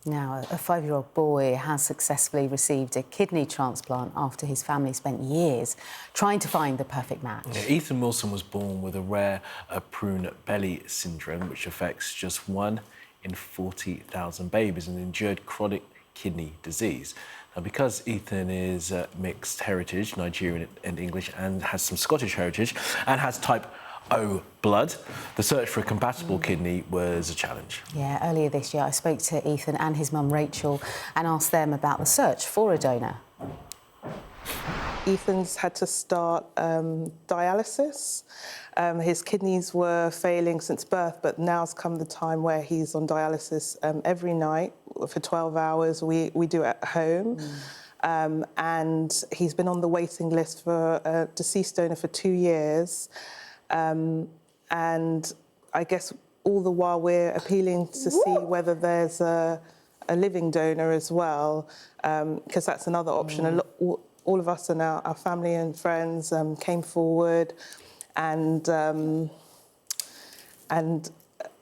Now, a 5-year-old boy has successfully received a kidney transplant after his family spent years trying to find the perfect match. Yeah, Ethan Wilson was born with a rare prune belly syndrome, which affects just 1 in 40,000 babies, and endured chronic kidney disease. Now, because Ethan is mixed heritage, Nigerian and English, and has some Scottish heritage, and has type O blood, the search for a compatible kidney was a challenge. Yeah, earlier this year I spoke to Ethan and his mum Rachel and asked them about the search for a donor. Ethan's had to start dialysis. His kidneys were failing since birth, but now's come the time where he's on dialysis every night for 12 hours. We do it at home. And he's been on the waiting list for a deceased donor for 2 years. And I guess all the while we're appealing to see whether there's a living donor as well, because that's another option. All of us and our family and friends came forward, and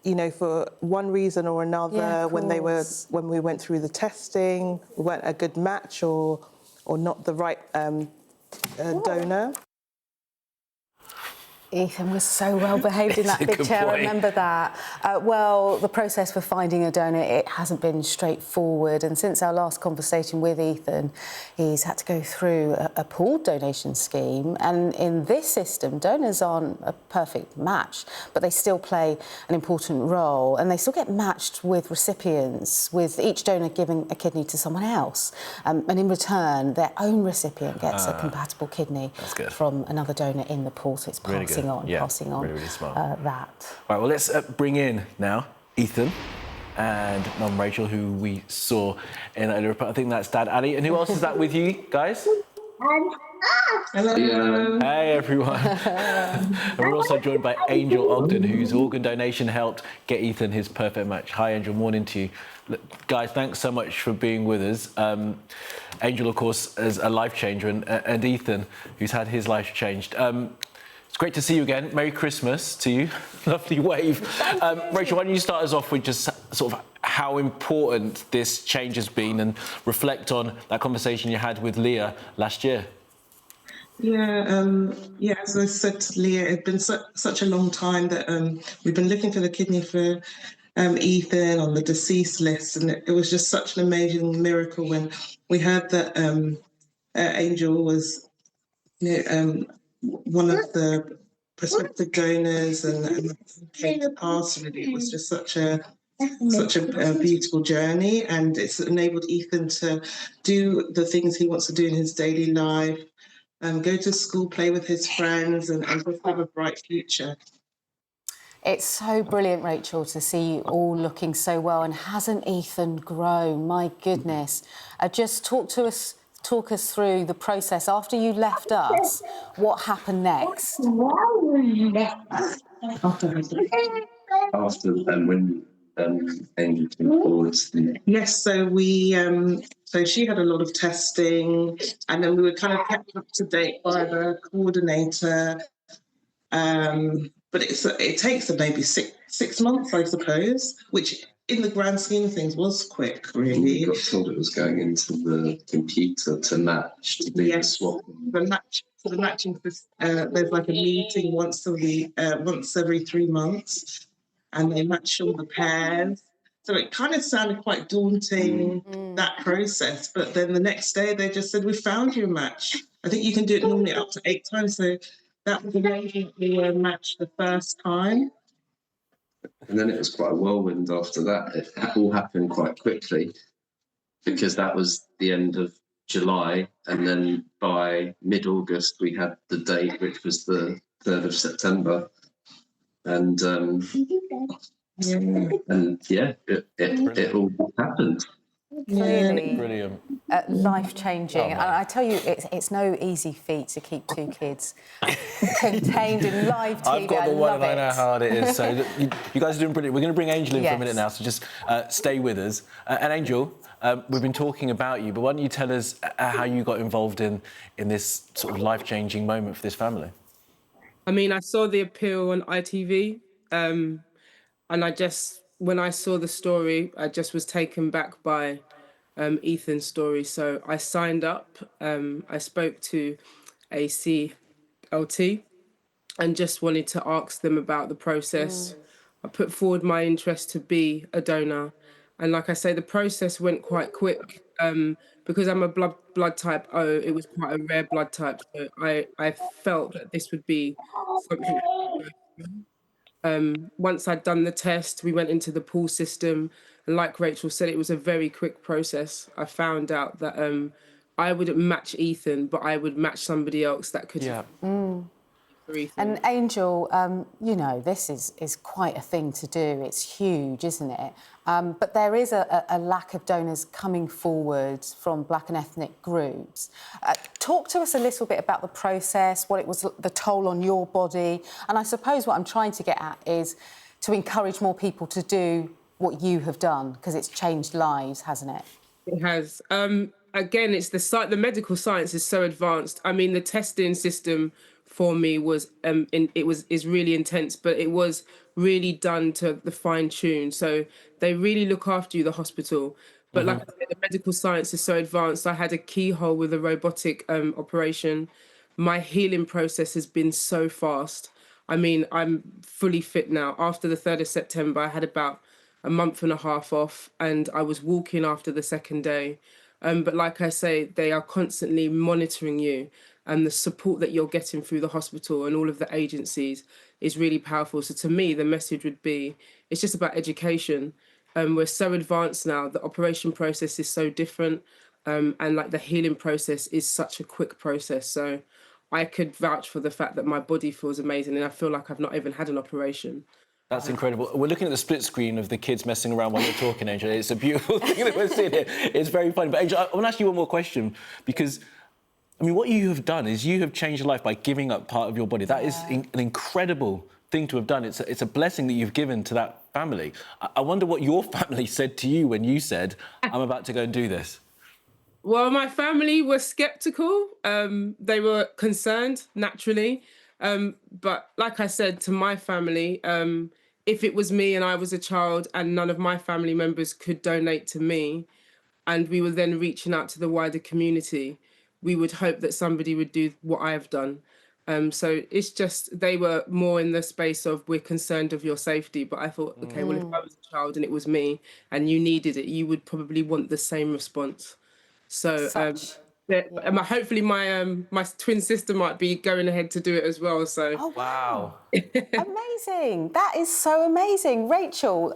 you know, for one reason or another, when we went through the testing, we weren't a good match or not the right donor. Ethan was so well behaved in that big chair, I remember that. Well, the process for finding a donor, it hasn't been straightforward, and since our last conversation with Ethan, he's had to go through a pooled donation scheme, and in this system, donors aren't a perfect match, but they still play an important role, and they still get matched with recipients, with each donor giving a kidney to someone else, and in return, their own recipient gets a compatible kidney from another donor in the pool, so it's passing on, really smart. That. Right, well, let's bring in now Ethan and Mum Rachel, who we saw in earlier. I think that's Dad Ali. And who else is that with you, guys? Hello. Hey, everyone. And we're also joined by Angel Ogden, whose organ donation helped get Ethan his perfect match. Hi, Angel. Morning to you. Look, guys, thanks so much for being with us. Angel, of course, is a life changer, and Ethan, who's had his life changed. It's great to see you again. Merry Christmas to you. Lovely wave. Rachel, why don't you start us off with just sort of how important this change has been and reflect on that conversation you had with Leah last year? Yeah, as I said to Leah, it's been such a long time that we've been looking for the kidney for Ethan on the deceased list, and it was just such an amazing miracle when we heard that Angel was one of the prospective donors and came to pass. Really, it was just such a beautiful journey, and it's enabled Ethan to do the things he wants to do in his daily life, go to school, play with his friends, and just have a bright future. It's so brilliant, Rachel, to see you all looking so well. And hasn't Ethan grown? My goodness. Just talk us through the process after you left us. What happened next? After and when Angel came forward. Yes, so so she had a lot of testing, and then we were kind of kept up to date by the coordinator. But it takes maybe six months, I suppose, which in the grand scheme of things was quick, really. We got told it was going into the computer to match, to do the swap. The matching, there's like a meeting once every 3 months, and they match all the pairs. So it kind of sounded quite daunting, that process. But then the next day they just said, we found you a match. I think you can do it normally up to 8 times. So that was amazing. We were matched the first time. And then it was quite a whirlwind after that. It all happened quite quickly because that was the end of July. And then by mid-August, we had the date, which was the 3rd of September. And it all happened. Really Brilliant. Life-changing. And I tell you, it's no easy feat to keep 2 kids contained in live TV. I've got the one and I know how hard it is. So you guys are doing brilliant. We're going to bring Angel in for a minute now, so just stay with us. And Angel, we've been talking about you, but why don't you tell us how you got involved in this sort of life-changing moment for this family? I mean, I saw the appeal on ITV, and I just when I saw the story, I just was taken back by Ethan's story. So I signed up. I spoke to a CLT and just wanted to ask them about the process. I put forward my interest to be a donor, and like I say, the process went quite quick. Because I'm a blood type O, it was quite a rare blood type. So I felt that this would be something. Once I'd done the test, we went into the pool system, and like Rachel said, it was a very quick process. I found out that I wouldn't match Ethan, but I would match somebody else that could. Yeah. For Ethan. And Angel, you know, this is quite a thing to do. It's huge, isn't it? But there is a lack of donors coming forward from Black and ethnic groups. Talk to us a little bit about the process, what it was, the toll on your body. And I suppose what I'm trying to get at is to encourage more people to do what you have done, because it's changed lives, hasn't it? It has. Again, it's the medical science is so advanced. I mean, the testing system for me was is really intense, but it was really done to the fine tune. So they really look after you, the hospital. But like I said, the medical science is so advanced. I had a keyhole with a robotic operation. My healing process has been so fast. I mean, I'm fully fit now. After the 3rd of September, I had about a month and a half off, and I was walking after the second day. But like I say, they are constantly monitoring you, and the support that you're getting through the hospital and all of the agencies is really powerful. So to me, the message would be, it's just about education. We're so advanced now. The operation process is so different, and like the healing process is such a quick process. So I could vouch for the fact that my body feels amazing, and I feel like I've not even had an operation. That's incredible. We're looking at the split screen of the kids messing around while you're talking, Angel. It's a beautiful thing that we're seeing here. It's very funny. But Angel, I want to ask you one more question, because, I mean, what you have done is you have changed your life by giving up part of your body. That is an incredible thing to have done. It's a blessing that you've given to that family. I wonder what your family said to you when you said, I'm about to go and do this. Well, my family were skeptical. They were concerned, naturally. But like I said to my family, if it was me and I was a child and none of my family members could donate to me, and we were then reaching out to the wider community, we would hope that somebody would do what I've done. So it's just, they were more in the space of, we're concerned of your safety. But I thought, okay, well, if I was a child and it was me and you needed it, you would probably want the same response. So hopefully my twin sister might be going ahead to do it as well. So Wow. Amazing. That is so amazing. Rachel,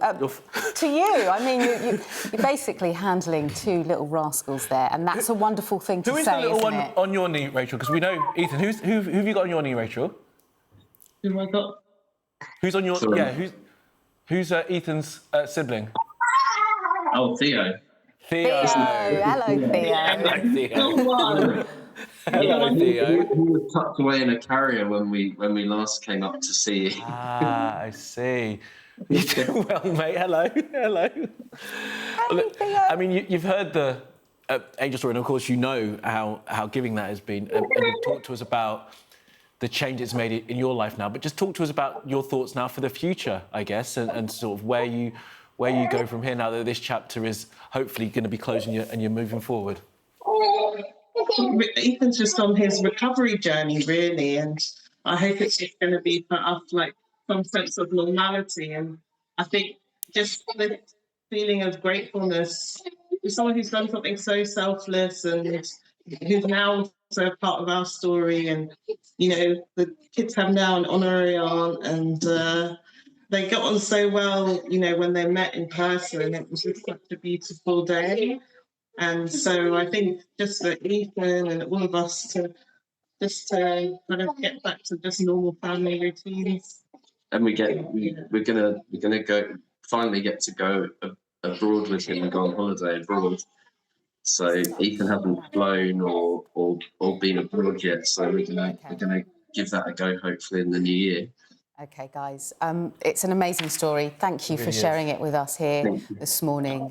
to you, I mean, you're basically handling two little rascals there, and that's a wonderful thing to say, Who is the little isn't one it? on your knee, Rachel? Because we know, Ethan, who have you got on your knee, Rachel? Who have I got? Who's on your... Sorry. Yeah, who's Ethan's sibling? Oh, Theo. Theo. Hello, Theo. Hello, Theo. One. Hello, Theo. He was tucked away in a carrier when we last came up to see you. Ah, I see. You do well, mate. Hello. Hello. Hello, Theo. I mean, you've heard the Angel story, and of course you know how giving that has been. And you've talked to us about the change it's made in your life now, but just talk to us about your thoughts now for the future, I guess, and sort of where you go from here now that this chapter is hopefully going to be closing and you're moving forward. Ethan's just on his recovery journey, really, and I hope it's just going to be for us like some sense of normality. And I think just the feeling of gratefulness for someone who's done something so selfless and who's now also a part of our story. And you know, the kids have now an honorary aunt, and they got on so well. You know, when they met in person, it was just such a beautiful day. And so I think just for Ethan and all of us to kind of get back to just normal family routines. And we're gonna finally get to go abroad with him and go on holiday abroad. So Ethan hasn't flown or been abroad yet. So we're gonna give that a go hopefully in the new year. OK, guys, it's an amazing story. Thank you for sharing it with us here this morning.